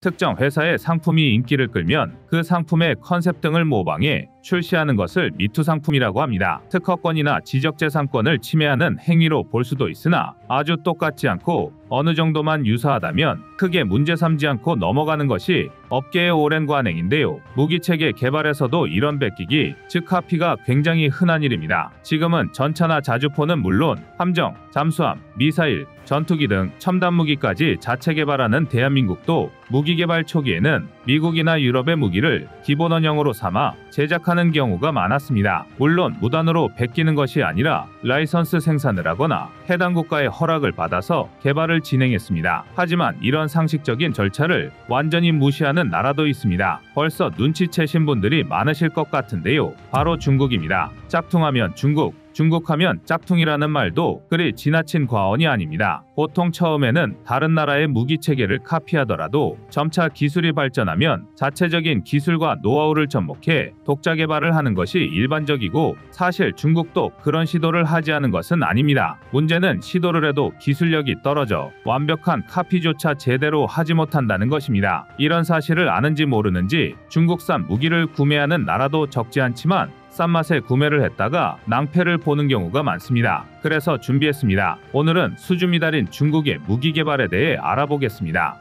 특정 회사의 상품이 인기를 끌면 그 상품의 컨셉 등을 모방해 출시하는 것을 미투 상품이라고 합니다. 특허권이나 지적재산권을 침해하는 행위로 볼 수도 있으나 아주 똑같지 않고 어느 정도만 유사하다면 크게 문제 삼지 않고 넘어가는 것이 업계의 오랜 관행인데요. 무기체계 개발에서도 이런 베끼기, 즉 카피가 굉장히 흔한 일입니다. 지금은 전차나 자주포는 물론 함정, 잠수함, 미사일, 전투기 등 첨단 무기까지 자체 개발하는 대한민국도 무기 개발 초기에는 미국이나 유럽의 무기를 기본 원형으로 삼아 제작하는 경우가 많았습니다. 물론 무단으로 베끼는 것이 아니라 라이선스 생산을 하거나 해당 국가의 허락을 받아서 개발을 진행했습니다. 하지만 이런 상식적인 절차를 완전히 무시하는 나라도 있습니다. 벌써 눈치채신 분들이 많으실 것 같은데요. 바로 중국입니다. 짝퉁하면 중국, 중국하면 짝퉁이라는 말도 그리 지나친 과언이 아닙니다. 보통 처음에는 다른 나라의 무기체계를 카피하더라도 점차 기술이 발전하면 자체적인 기술과 노하우를 접목해 독자 개발을 하는 것이 일반적이고, 사실 중국도 그런 시도를 하지 않은 것은 아닙니다. 문제는 시도를 해도 기술력이 떨어져 완벽한 카피조차 제대로 하지 못한다는 것입니다. 이런 사실을 아는지 모르는지 중국산 무기를 구매하는 나라도 적지 않지만 싼 맛에 구매를 했다가 낭패를 보는 경우가 많습니다. 그래서 준비했습니다. 오늘은 수준이 달인 중국의 무기 개발에 대해 알아보겠습니다.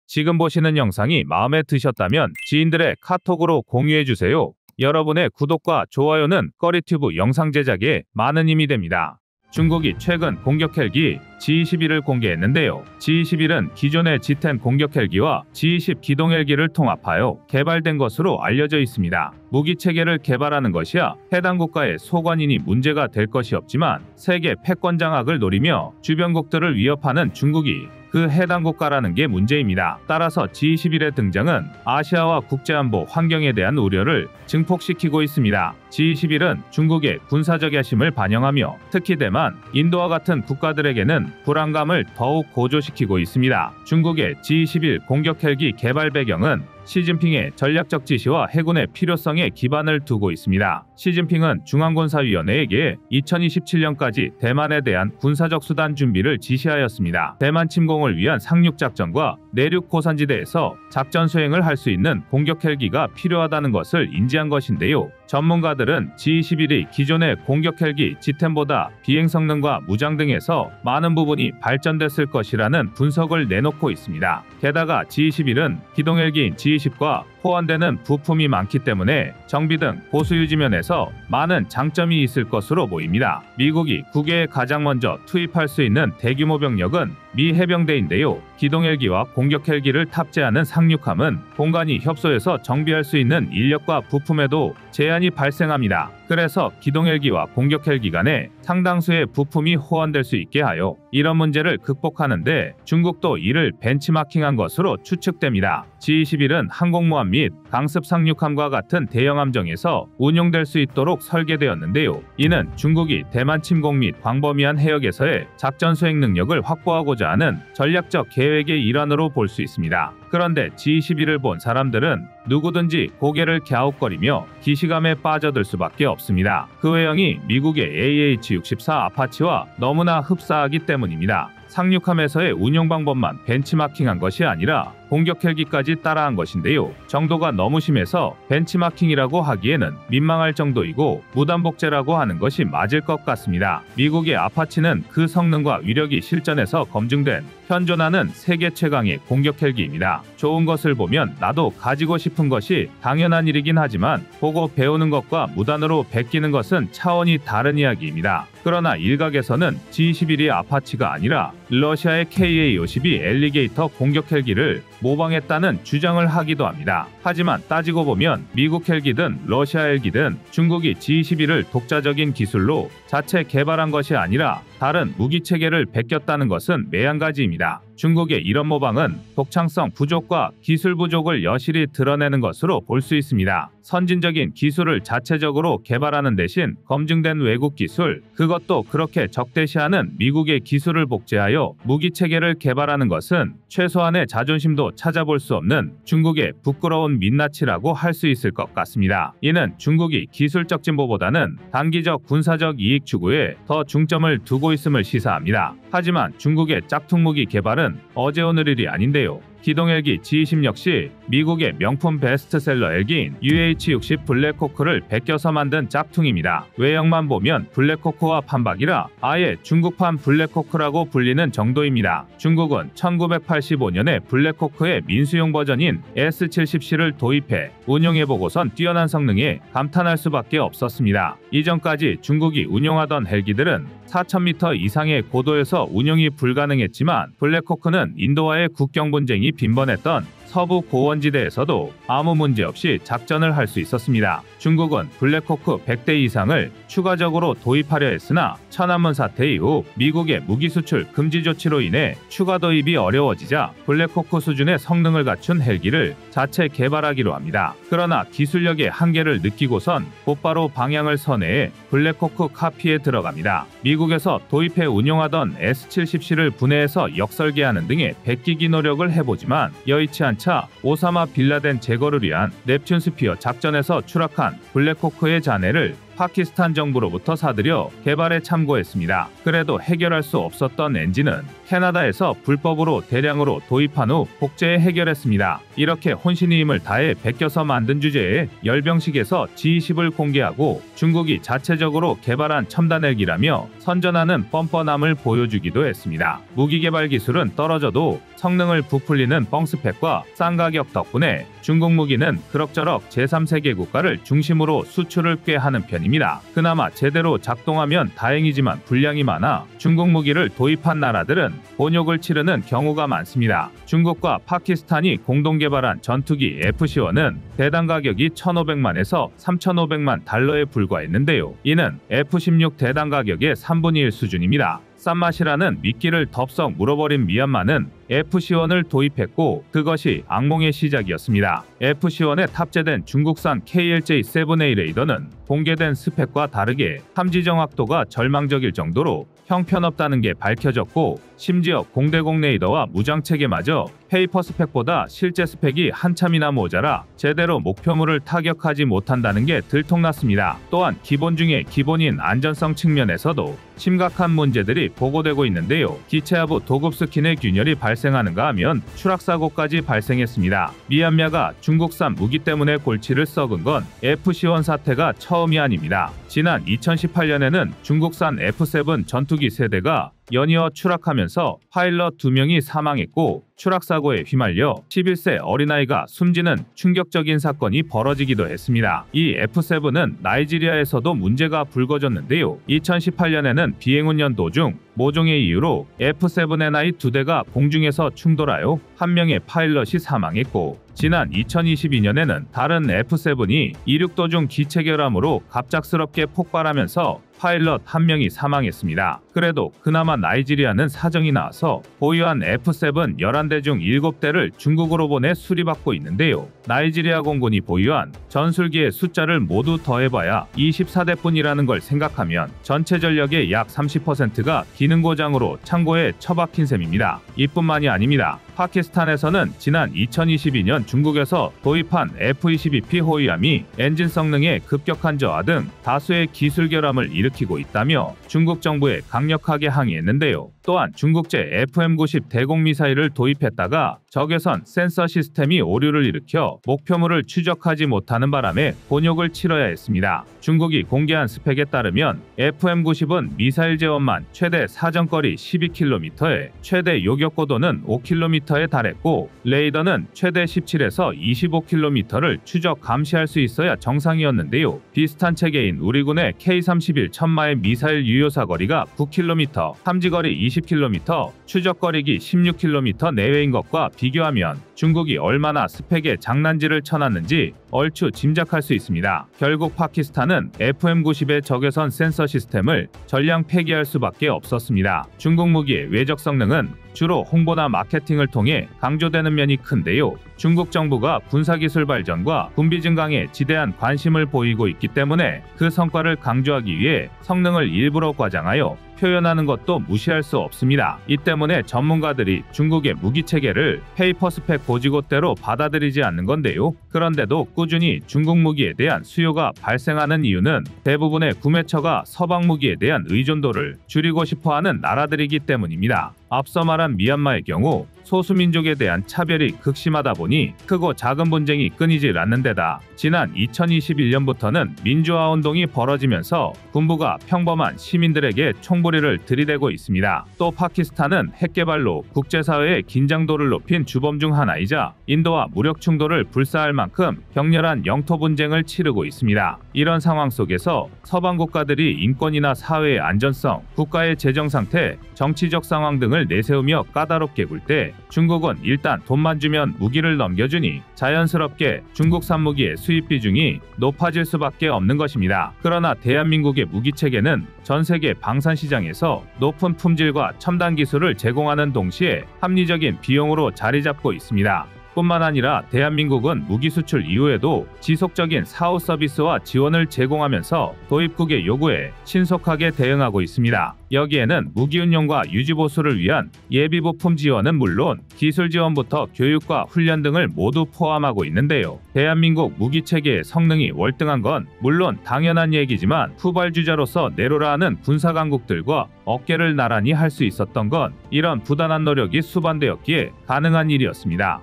지금 보시는 영상이 마음에 드셨다면 지인들의 카톡으로 공유해주세요. 여러분의 구독과 좋아요는 꺼리튜브 영상 제작에 많은 힘이 됩니다. 중국이 최근 공격 헬기 G-21을 공개했는데요. G-21은 기존의 G-10 공격 헬기와 G-20 기동 헬기를 통합하여 개발된 것으로 알려져 있습니다. 무기 체계를 개발하는 것이야 해당 국가의 소관이니 문제가 될 것이 없지만 세계 패권 장악을 노리며 주변국들을 위협하는 중국이 그 해당 국가라는 게 문제입니다. 따라서 G-21의 등장은 아시아와 국제안보 환경에 대한 우려를 증폭시키고 있습니다. G-21은 중국의 군사적 야심을 반영하며 특히 대만, 인도와 같은 국가들에게는 불안감을 더욱 고조시키고 있습니다. 중국의 G-21 공격 헬기 개발 배경은 시진핑의 전략적 지시와 해군의 필요성에 기반을 두고 있습니다. 시진핑은 중앙군사위원회에게 2027년까지 대만에 대한 군사적 수단 준비를 지시하였습니다. 대만 침공을 위한 상륙작전과 내륙 고산지대에서 작전 수행을 할 수 있는 공격 헬기가 필요하다는 것을 인지한 것인데요. 전문가들은 G-21이 기존의 공격 헬기 G-10보다 비행 성능과 무장 등에서 많은 부분이 발전됐을 것이라는 분석을 내놓고 있습니다. 게다가 G-21은 기동 헬기인 G-20과 호환되는 부품이 많기 때문에 정비 등 보수 유지 면에서 많은 장점이 있을 것으로 보입니다. 미국이 국외에 가장 먼저 투입할 수 있는 대규모 병력은 미 해병대인데요. 기동 헬기와 공격 헬기를 탑재하는 상륙함은 공간이 협소해서 정비할 수 있는 인력과 부품에도 제한이 발생합니다. 그래서 기동 헬기와 공격 헬기 간에 상당수의 부품이 호환될 수 있게 하여 이런 문제를 극복하는데 중국도 이를 벤치마킹한 것으로 추측됩니다. G-21은 항공모함 및 강습 상륙함과 같은 대형 함정에서 운용될 수 있도록 설계되었는데요. 이는 중국이 대만 침공 및 광범위한 해역에서의 작전 수행 능력을 확보하고자 하는 전략적 계획의 일환으로 볼 수 있습니다. 그런데 G-21을 본 사람들은 누구든지 고개를 갸웃거리며 기시감에 빠져들 수밖에 없습니다. 그 외형이 미국의 AH-64 아파치와 너무나 흡사하기 때문입니다. 상륙함에서의 운용 방법만 벤치마킹한 것이 아니라 공격 헬기까지 따라한 것인데요. 정도가 너무 심해서 벤치마킹이라고 하기에는 민망할 정도이고 무단복제라고 하는 것이 맞을 것 같습니다. 미국의 아파치는 그 성능과 위력이 실전에서 검증된 현존하는 세계 최강의 공격 헬기입니다. 좋은 것을 보면 나도 가지고 싶은 것이 당연한 일이긴 하지만 보고 배우는 것과 무단으로 베끼는 것은 차원이 다른 이야기입니다. 그러나 일각에서는 G-21이 아파치가 아니라 러시아의 KA-52 엘리게이터 공격 헬기를 모방했다는 주장을 하기도 합니다. 하지만 따지고 보면 미국 헬기든 러시아 헬기든 중국이 G-21을 독자적인 기술로 자체 개발한 것이 아니라 다른 무기체계를 베꼈다는 것은 매한가지입니다. 중국의 이런 모방은 독창성 부족과 기술 부족을 여실히 드러내는 것으로 볼 수 있습니다. 선진적인 기술을 자체적으로 개발하는 대신 검증된 외국 기술, 그것도 그렇게 적대시하는 미국의 기술을 복제하여 무기체계를 개발하는 것은 최소한의 자존심도 찾아볼 수 없는 중국의 부끄러운 민낯이라고 할 수 있을 것 같습니다. 이는 중국이 기술적 진보보다는 단기적 군사적 이익 추구에 더 중점을 두고 있음을 시사합니다. 하지만 중국의 짝퉁무기 개발은 어제 오늘 일이 아닌데요. 기동 헬기 G-20 역시 미국의 명품 베스트셀러 헬기인 UH-60 블랙호크를 베껴서 만든 짝퉁입니다. 외형만 보면 블랙호크와 판박이라 아예 중국판 블랙호크라고 불리는 정도입니다. 중국은 1985년에 블랙호크의 민수용 버전인 S-70C를 도입해 운용해보고선 뛰어난 성능에 감탄할 수밖에 없었습니다. 이전까지 중국이 운용하던 헬기들은 4,000m 이상의 고도에서 운용이 불가능했지만 블랙호크는 인도와의 국경 분쟁이 빈번했던 서부 고원지대에서도 아무 문제 없이 작전을 할 수 있었습니다. 중국은 블랙호크 100대 이상을 추가적으로 도입하려 했으나 천안문 사태 이후 미국의 무기 수출 금지 조치로 인해 추가 도입이 어려워지자 블랙호크 수준의 성능을 갖춘 헬기를 자체 개발하기로 합니다. 그러나 기술력의 한계를 느끼고선 곧바로 방향을 선회해 블랙호크 카피에 들어갑니다. 미국에서 도입해 운용하던 S-70C를 분해해서 역설계하는 등의 베끼기 노력을 해보지만 여의치 않자 오사마 빌라덴 제거를 위한 넵튠 스피어 작전에서 추락한 블랙호크의 잔해를 파키스탄 정부로부터 사들여 개발에 참고했습니다. 그래도 해결할 수 없었던 엔진은 캐나다에서 불법으로 대량으로 도입한 후 복제해 해결했습니다. 이렇게 혼신의 힘을 다해 베껴서 만든 주제에 열병식에서 G-20을 공개하고 중국이 자체적으로 개발한 첨단 헬기라며 선전하는 뻔뻔함을 보여주기도 했습니다. 무기 개발 기술은 떨어져도 성능을 부풀리는 뻥스펙과 싼 가격 덕분에 중국 무기는 그럭저럭 제3세계 국가를 중심으로 수출을 꽤 하는 편입니다. 그나마 제대로 작동하면 다행이지만 분량이 많아 중국 무기를 도입한 나라들은 곤욕을 치르는 경우가 많습니다. 중국과 파키스탄이 공동 개발한 전투기 FC-1은 대당 가격이 1,500만에서 3,500만 달러에 불과했는데요. 이는 F-16 대당 가격의 3분의 1 수준입니다. 싼 맛이라는 미끼를 덥석 물어버린 미얀마는 FC-1을 도입했고 그것이 악몽의 시작이었습니다. FC-1에 탑재된 중국산 KLJ-7A 레이더는 공개된 스펙과 다르게 탐지 정확도가 절망적일 정도로 형편없다는 게 밝혀졌고 심지어 공대공 레이더와 무장체계마저 페이퍼 스펙보다 실제 스펙이 한참이나 모자라 제대로 목표물을 타격하지 못한다는 게 들통났습니다. 또한 기본 중에 기본인 안전성 측면에서도 심각한 문제들이 보고되고 있는데요. 기체하부 도급 스킨의 균열이 발생하는가 하면 추락사고까지 발생했습니다. 미얀마가 중국산 무기 때문에 골치를 썩은 건 FC-1 사태가 처음이 아닙니다. 지난 2018년에는 중국산 F-7 전투기 세대가 연이어 추락하면서 파일럿 2명이 사망했고 추락사고에 휘말려 11세 어린아이가 숨지는 충격적인 사건이 벌어지기도 했습니다. 이 F-7은 나이지리아에서도 문제가 불거졌는데요. 2018년에는 비행훈련 도중 모종의 이유로 F-7N 두 대가 공중에서 충돌하여 한 명의 파일럿이 사망했고 지난 2022년에는 다른 F-7이 이륙 도중 기체 결함으로 갑작스럽게 폭발하면서 파일럿 한 명이 사망했습니다. 그래도 그나마 나이지리아는 사정이 나와서 보유한 F-7 11대 중 7대를 중국으로 보내 수리받고 있는데요. 나이지리아 공군이 보유한 전술기의 숫자를 모두 더해봐야 24대뿐이라는 걸 생각하면 전체 전력의 약 30%가 기능 고장으로 창고에 처박힌 셈입니다. 이뿐만이 아닙니다. 파키스탄에서는 지난 2022년 중국에서 도입한 F-22P 호위함이 엔진 성능의 급격한 저하 등 다수의 기술 결함을 일으키고 있다며 중국 정부에 강력하게 항의했는데요. 또한 중국제 FM-90 대공 미사일을 도입했다가 적외선 센서 시스템이 오류를 일으켜 목표물을 추적하지 못하는 바람에 곤욕을 치러야 했습니다. 중국이 공개한 스펙에 따르면 FM-90은 미사일 제원만 최대 사정거리 12km에 최대 요격고도는 5km에 달했고 레이더는 최대 17에서 25km를 추적 감시할 수 있어야 정상이었는데요. 비슷한 체계인 우리군의 K-31 천마의 미사일 유효사거리가 9km, 탐지거리 20km, 추적거리기 16km 내외인 것과 비교하면 중국이 얼마나 스펙에 장난질을 쳐놨는지 얼추 짐작할 수 있습니다. 결국 파키스탄은 FM-90의 적외선 센서 시스템을 전량 폐기할 수밖에 없었습니다. 중국 무기의 외적 성능은 주로 홍보나 마케팅을 통해 강조되는 면이 큰데요. 중국 정부가 군사기술 발전과 군비 증강에 지대한 관심을 보이고 있기 때문에 그 성과를 강조하기 위해 성능을 일부러 과장하여 표현하는 것도 무시할 수 없습니다. 이 때문에 전문가들이 중국의 무기체계를 페이퍼 스펙 고지고대로 받아들이지 않는 건데요. 그런데도 꾸준히 중국 무기에 대한 수요가 발생하는 이유는 대부분의 구매처가 서방 무기에 대한 의존도를 줄이고 싶어하는 나라들이기 때문입니다. 앞서 말한 미얀마의 경우 소수민족에 대한 차별이 극심하다 보니 크고 작은 분쟁이 끊이질 않는 데다 지난 2021년부터는 민주화 운동이 벌어지면서 군부가 평범한 시민들에게 총부리를 들이대고 있습니다. 또 파키스탄은 핵 개발로 국제사회의 긴장도를 높인 주범 중 하나이자 인도와 무력 충돌을 불사할 만큼 격렬한 영토 분쟁을 치르고 있습니다. 이런 상황 속에서 서방 국가들이 인권이나 사회의 안전성, 국가의 재정 상태, 정치적 상황 등을 내세우며 까다롭게 굴 때 중국은 일단 돈만 주면 무기를 넘겨주니 자연스럽게 중국산 무기의 수입 비중이 높아질 수밖에 없는 것입니다. 그러나 대한민국의 무기 체계는 전 세계 방산 시장에서 높은 품질과 첨단 기술을 제공하는 동시에 합리적인 비용으로 자리 잡고 있습니다. 뿐만 아니라 대한민국은 무기 수출 이후에도 지속적인 사후 서비스와 지원을 제공하면서 도입국의 요구에 신속하게 대응하고 있습니다. 여기에는 무기 운용과 유지 보수를 위한 예비 부품 지원은 물론 기술 지원부터 교육과 훈련 등을 모두 포함하고 있는데요. 대한민국 무기 체계의 성능이 월등한 건 물론 당연한 얘기지만 후발주자로서 내로라하는 군사 강국들과 어깨를 나란히 할 수 있었던 건 이런 부단한 노력이 수반되었기에 가능한 일이었습니다.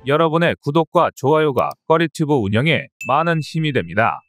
여러분의 구독과 좋아요가 꺼리튜브 운영에 많은 힘이 됩니다.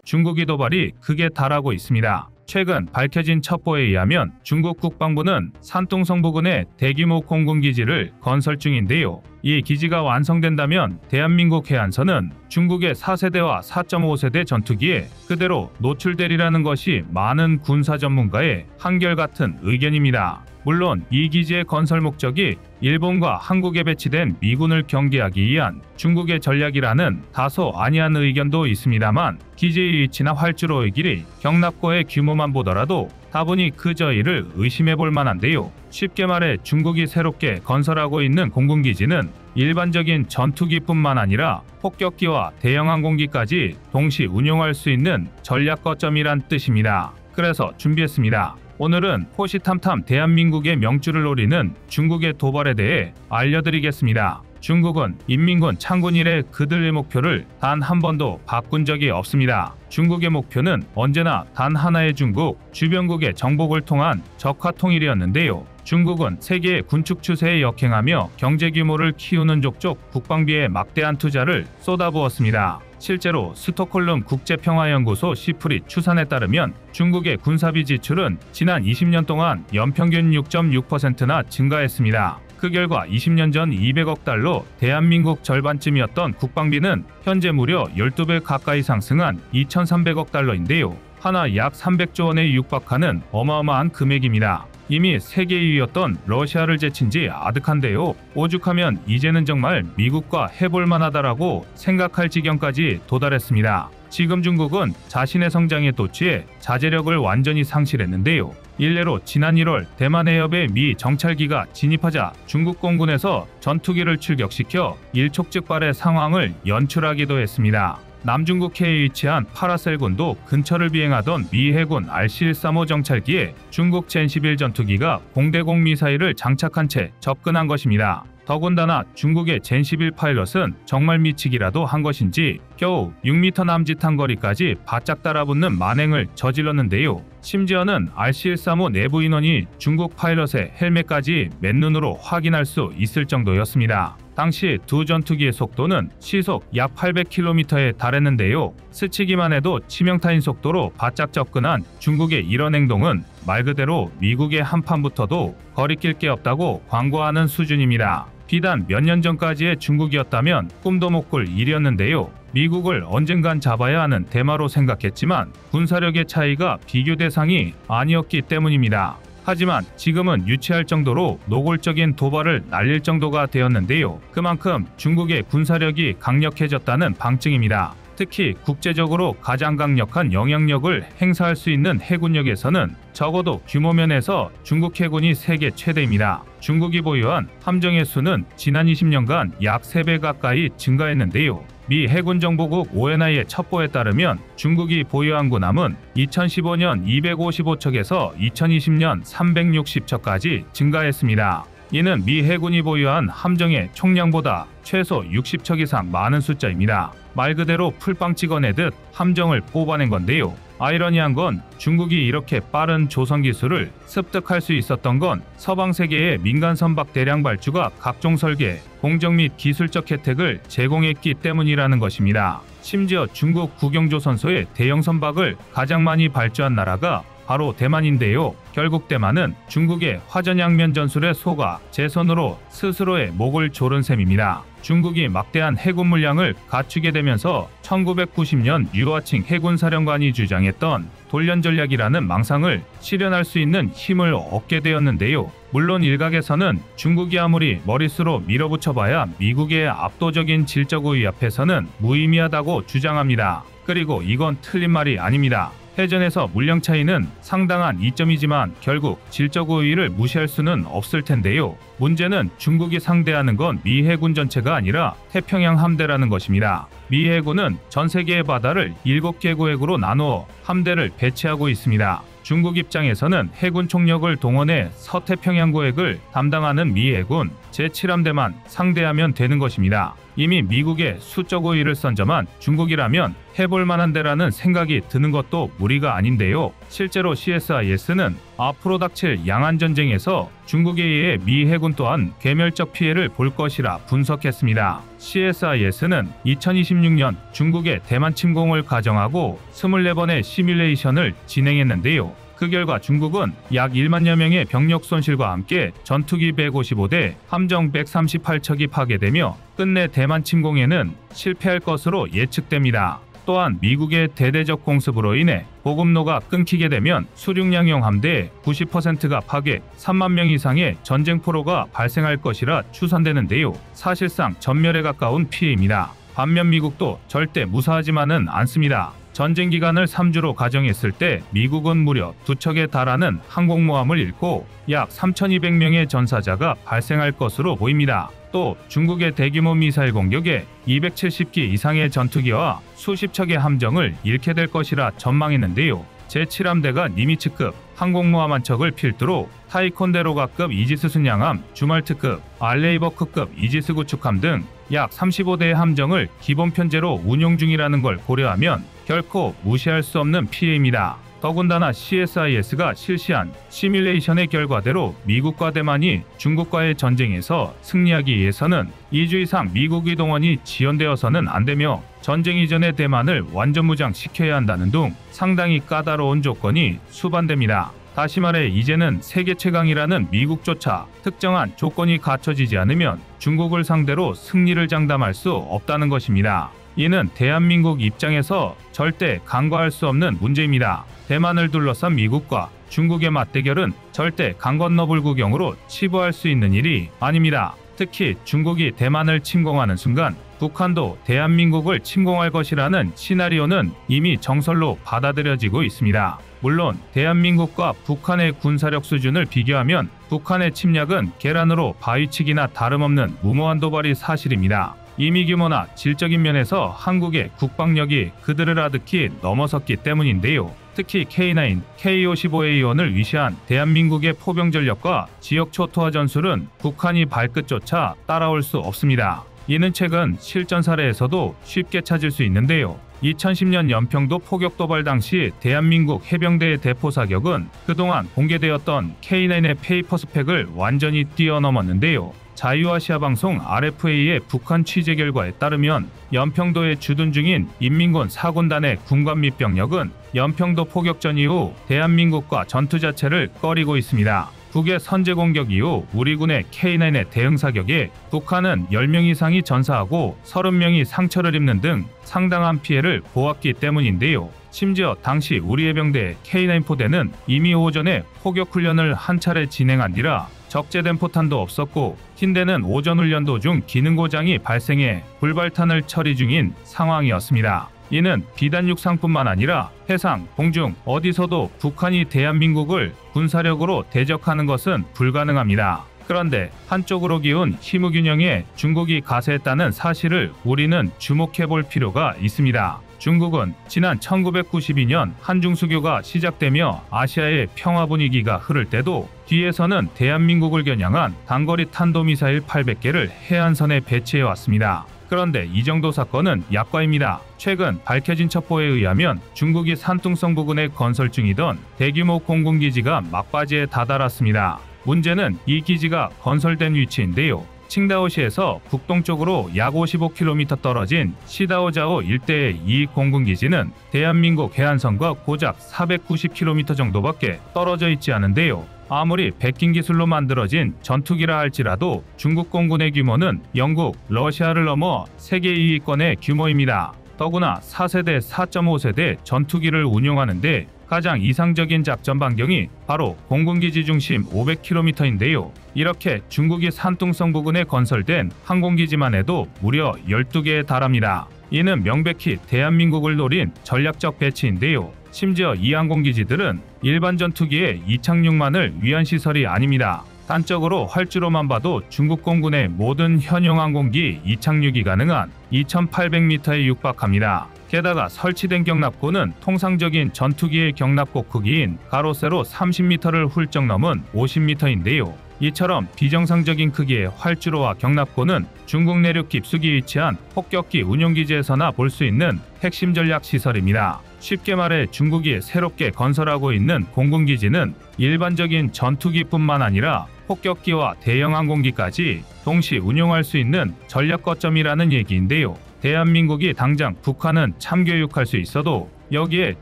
중국이 도발이 극에 달하고 있습니다. 최근 밝혀진 첩보에 의하면 중국 국방부는 산둥성 부근에 대규모 공군기지를 건설 중인데요. 이 기지가 완성된다면 대한민국 해안선은 중국의 4세대와 4.5세대 전투기에 그대로 노출되리라는 것이 많은 군사 전문가의 한결같은 의견입니다. 물론 이 기지의 건설 목적이 일본과 한국에 배치된 미군을 경계하기 위한 중국의 전략이라는 다소 아니한 의견도 있습니다만 기지의 위치나 활주로의 길이 경납고의 규모만 보더라도 다분히 그저 이를 의심해 볼 만한데요. 쉽게 말해 중국이 새롭게 건설하고 있는 공군기지는 일반적인 전투기뿐만 아니라 폭격기와 대형 항공기까지 동시 운용할 수 있는 전략 거점이란 뜻입니다. 그래서 준비했습니다. 오늘은 호시탐탐 대한민국의 명주를 노리는 중국의 도발에 대해 알려드리겠습니다. 중국은 인민군 창군 이래 그들의 목표를 단 한 번도 바꾼 적이 없습니다. 중국의 목표는 언제나 단 하나의 중국, 주변국의 정복을 통한 적화 통일이었는데요. 중국은 세계의 군축 추세에 역행하며 경제 규모를 키우는 족족 국방비에 막대한 투자를 쏟아부었습니다. 실제로 스톡홀름 국제평화연구소 시프리 추산에 따르면 중국의 군사비 지출은 지난 20년 동안 연평균 6.6%나 증가했습니다. 그 결과 20년 전 200억 달러, 대한민국 절반쯤이었던 국방비는 현재 무려 12배 가까이 상승한 2,300억 달러인데요. 하나 약 300조 원에 육박하는 어마어마한 금액입니다. 이미 세계 2위였던 러시아를 제친 지 아득한데요. 오죽하면 이제는 정말 미국과 해볼 만하다라고 생각할 지경까지 도달했습니다. 지금 중국은 자신의 성장에 도취해 자제력을 완전히 상실했는데요. 일례로 지난 1월 대만 해협에 미 정찰기가 진입하자 중국 공군에서 전투기를 출격시켜 일촉즉발의 상황을 연출하기도 했습니다. 남중국 해에 위치한 파라셀군도 근처를 비행하던 미 해군 RC-135 정찰기에 중국 젠11 전투기가 공대공 미사일을 장착한 채 접근한 것입니다. 더군다나 중국의 젠11 파일럿은 정말 미치기라도 한 것인지 겨우 6m 남짓한 거리까지 바짝 따라붙는 만행을 저질렀는데요. 심지어는 RC-135 내부 인원이 중국 파일럿의 헬멧까지 맨눈으로 확인할 수 있을 정도였습니다. 당시 두 전투기의 속도는 시속 약 800km에 달했는데요. 스치기만 해도 치명타인 속도로 바짝 접근한 중국의 이런 행동은 말 그대로 미국의 한판부터도 거리낄 게 없다고 광고하는 수준입니다. 비단 몇 년 전까지의 중국이었다면 꿈도 못 꿀 일이었는데요. 미국을 언젠간 잡아야 하는 대마로 생각했지만 군사력의 차이가 비교 대상이 아니었기 때문입니다. 하지만 지금은 유치할 정도로 노골적인 도발을 날릴 정도가 되었는데요. 그만큼 중국의 군사력이 강력해졌다는 방증입니다. 특히 국제적으로 가장 강력한 영향력을 행사할 수 있는 해군력에서는 적어도 규모면에서 중국 해군이 세계 최대입니다. 중국이 보유한 함정의 수는 지난 20년간 약 3배 가까이 증가했는데요. 미 해군정보국 ONI의 첩보에 따르면 중국이 보유한 군함은 2015년 255척에서 2020년 360척까지 증가했습니다. 이는 미 해군이 보유한 함정의 총량보다 최소 60척 이상 많은 숫자입니다. 말 그대로 풀빵 찍어내듯 함정을 뽑아낸 건데요. 아이러니한 건 중국이 이렇게 빠른 조선 기술을 습득할 수 있었던 건 서방 세계의 민간 선박 대량 발주가 각종 설계, 공정 및 기술적 혜택을 제공했기 때문이라는 것입니다. 심지어 중국 국영조선소의 대형 선박을 가장 많이 발주한 나라가 바로 대만인데요. 결국 대만은 중국의 화전양면 전술에 속아 제 손으로 스스로의 목을 조른 셈입니다. 중국이 막대한 해군 물량을 갖추게 되면서 1990년 유아칭 해군사령관이 주장했던 돌연 전략이라는 망상을 실현할 수 있는 힘을 얻게 되었는데요. 물론 일각에서는 중국이 아무리 머릿수로 밀어붙여봐야 미국의 압도적인 질적 우위 앞에서는 무의미하다고 주장합니다. 그리고 이건 틀린 말이 아닙니다. 해전에서 물량 차이는 상당한 이점이지만 결국 질적 우위를 무시할 수는 없을 텐데요. 문제는 중국이 상대하는 건 미 해군 전체가 아니라 태평양 함대라는 것입니다. 미 해군은 전 세계의 바다를 7개 구획으로 나누어 함대를 배치하고 있습니다. 중국 입장에서는 해군 총력을 동원해 서태평양 구획을 담당하는 미 해군 제7함대만 상대하면 되는 것입니다. 이미 미국의 수적 우위를 선점한 중국이라면 해볼 만한데라는 생각이 드는 것도 무리가 아닌데요. 실제로 CSIS는 앞으로 닥칠 양안전쟁에서 중국에 의해 미 해군 또한 괴멸적 피해를 볼 것이라 분석했습니다. CSIS는 2026년 중국의 대만 침공을 가정하고 24번의 시뮬레이션을 진행했는데요. 그 결과 중국은 약 1만여 명의 병력 손실과 함께 전투기 155대, 함정 138척이 파괴되며 끝내 대만 침공에는 실패할 것으로 예측됩니다. 또한 미국의 대대적 공습으로 인해 보급로가 끊기게 되면 수륙량형 함대의 90%가 파괴, 3만 명 이상의 전쟁 포로가 발생할 것이라 추산되는데요. 사실상 전멸에 가까운 피해입니다. 반면 미국도 절대 무사하지만은 않습니다. 전쟁 기간을 3주로 가정했을 때 미국은 무려 2척에 달하는 항공모함을 잃고 약 3,200명의 전사자가 발생할 것으로 보입니다. 또 중국의 대규모 미사일 공격에 270기 이상의 전투기와 수십 척의 함정을 잃게 될 것이라 전망했는데요. 제7함대가 니미츠급 항공모함 한 척을 필두로 타이콘데로가급 이지스 순양함, 주말트급, 알레이버크급 이지스 구축함 등 약 35대의 함정을 기본 편제로 운용 중이라는 걸 고려하면 결코 무시할 수 없는 피해입니다. 더군다나 CSIS가 실시한 시뮬레이션의 결과대로 미국과 대만이 중국과의 전쟁에서 승리하기 위해서는 2주 이상 미국의 동원이 지연되어서는 안 되며 전쟁 이전에 대만을 완전 무장시켜야 한다는 등 상당히 까다로운 조건이 수반됩니다. 다시 말해 이제는 세계 최강이라는 미국조차 특정한 조건이 갖춰지지 않으면 중국을 상대로 승리를 장담할 수 없다는 것입니다. 이는 대한민국 입장에서 절대 간과할 수 없는 문제입니다. 대만을 둘러싼 미국과 중국의 맞대결은 절대 강 건너 불구경으로 치부할 수 있는 일이 아닙니다. 특히 중국이 대만을 침공하는 순간 북한도 대한민국을 침공할 것이라는 시나리오는 이미 정설로 받아들여지고 있습니다. 물론 대한민국과 북한의 군사력 수준을 비교하면 북한의 침략은 계란으로 바위치기나 다름없는 무모한 도발이 사실입니다. 이미 규모나 질적인 면에서 한국의 국방력이 그들을 아득히 넘어섰기 때문인데요. 특히 K9, K55A1을 위시한 대한민국의 포병 전력과 지역 초토화 전술은 북한이 발끝조차 따라올 수 없습니다. 이는 최근 실전 사례에서도 쉽게 찾을 수 있는데요. 2010년 연평도 포격 도발 당시 대한민국 해병대의 대포 사격은 그동안 공개되었던 K9의 페이퍼 스펙을 완전히 뛰어넘었는데요. 자유아시아 방송 RFA의 북한 취재 결과에 따르면 연평도에 주둔 중인 인민군 4군단의 군관 및 병력은 연평도 포격전 이후 대한민국과 전투 자체를 꺼리고 있습니다. 북의 선제 공격 이후 우리 군의 K9의 대응 사격에 북한은 10명 이상이 전사하고 30명이 상처를 입는 등 상당한 피해를 보았기 때문인데요. 심지어 당시 우리 해병대 K9 포대는 이미 오전에 포격 훈련을 한 차례 진행한 뒤라 적재된 포탄도 없었고 흰대는 오전 훈련 도중 기능 고장이 발생해 불발탄을 처리 중인 상황이었습니다. 이는 비단 육상뿐만 아니라 해상, 공중 어디서도 북한이 대한민국을 군사력으로 대적하는 것은 불가능합니다. 그런데 한쪽으로 기운 힘의균형에 중국이 가세했다는 사실을 우리는 주목해 볼 필요가 있습니다. 중국은 지난 1992년 한중수교가 시작되며 아시아의 평화 분위기가 흐를 때도 뒤에서는 대한민국을 겨냥한 단거리 탄도미사일 800개를 해안선에 배치해 왔습니다. 그런데 이 정도 사건은 약과입니다. 최근 밝혀진 첩보에 의하면 중국이 산둥성 부근에 건설 중이던 대규모 공군기지가 막바지에 다다랐습니다. 문제는 이 기지가 건설된 위치인데요. 칭다오시에서 북동쪽으로 약 55km 떨어진 시다오자오 일대의 이 공군기지는 대한민국 해안선과 고작 490km 정도밖에 떨어져 있지 않은데요. 아무리 백긴 기술로 만들어진 전투기라 할지라도 중국 공군의 규모는 영국, 러시아를 넘어 세계 2위권의 규모입니다. 더구나 4세대, 4.5세대 전투기를 운용하는데 가장 이상적인 작전 반경이 바로 공군기지 중심 500km인데요. 이렇게 중국이 산둥성 부근에 건설된 항공기지만 해도 무려 12개에 달합니다. 이는 명백히 대한민국을 노린 전략적 배치인데요. 심지어 이 항공기지들은 일반 전투기의 이착륙만을 위한 시설이 아닙니다. 단적으로 활주로만 봐도 중국 공군의 모든 현용 항공기 이착륙이 가능한 2800m에 육박합니다. 게다가 설치된 경납고는 통상적인 전투기의 경납고 크기인 가로 세로 30m를 훌쩍 넘은 50m인데요. 이처럼 비정상적인 크기의 활주로와 경납고는 중국 내륙 깊숙이 위치한 폭격기 운용기지에서나 볼 수 있는 핵심 전략 시설입니다. 쉽게 말해 중국이 새롭게 건설하고 있는 공군기지는 일반적인 전투기뿐만 아니라 폭격기와 대형 항공기까지 동시 운용할 수 있는 전략 거점이라는 얘기인데요. 대한민국이 당장 북한은 참교육할 수 있어도 여기에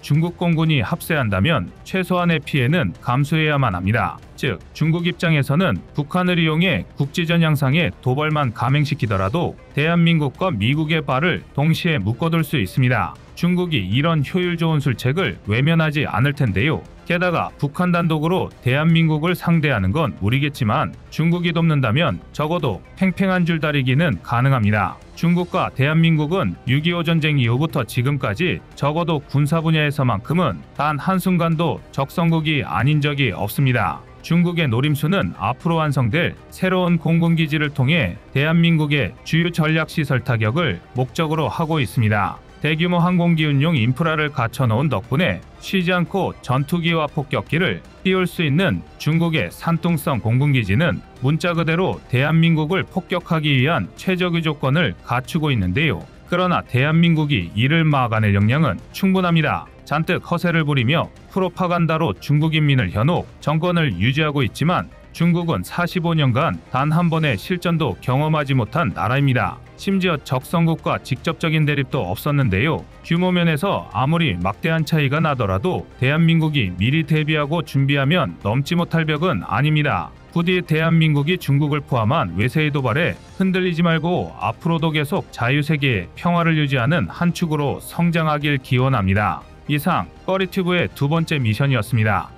중국 공군이 합세한다면 최소한의 피해는 감수해야만 합니다. 즉, 중국 입장에서는 북한을 이용해 국지전 양상에 도발만 감행시키더라도 대한민국과 미국의 발을 동시에 묶어둘 수 있습니다. 중국이 이런 효율 좋은 술책을 외면하지 않을 텐데요. 게다가 북한 단독으로 대한민국을 상대하는 건 무리겠지만 중국이 돕는다면 적어도 팽팽한 줄다리기는 가능합니다. 중국과 대한민국은 6.25 전쟁 이후부터 지금까지 적어도 군사 분야에서만큼은 단 한순간도 적성국이 아닌 적이 없습니다. 중국의 노림수는 앞으로 완성될 새로운 공군기지를 통해 대한민국의 주요 전략시설 타격을 목적으로 하고 있습니다. 대규모 항공기 운용 인프라를 갖춰놓은 덕분에 쉬지 않고 전투기와 폭격기를 띄울 수 있는 중국의 산둥성 공군기지는 문자 그대로 대한민국을 폭격하기 위한 최적의 조건을 갖추고 있는데요. 그러나 대한민국이 이를 막아낼 역량은 충분합니다. 잔뜩 허세를 부리며 프로파간다로 중국 인민을 현혹 정권을 유지하고 있지만 중국은 45년간 단 한 번의 실전도 경험하지 못한 나라입니다. 심지어 적성국과 직접적인 대립도 없었는데요. 규모 면에서 아무리 막대한 차이가 나더라도 대한민국이 미리 대비하고 준비하면 넘지 못할 벽은 아닙니다. 부디 대한민국이 중국을 포함한 외세의 도발에 흔들리지 말고 앞으로도 계속 자유세계의 평화를 유지하는 한 축으로 성장하길 기원합니다. 이상 꺼리튜브의 두 번째 미션이었습니다.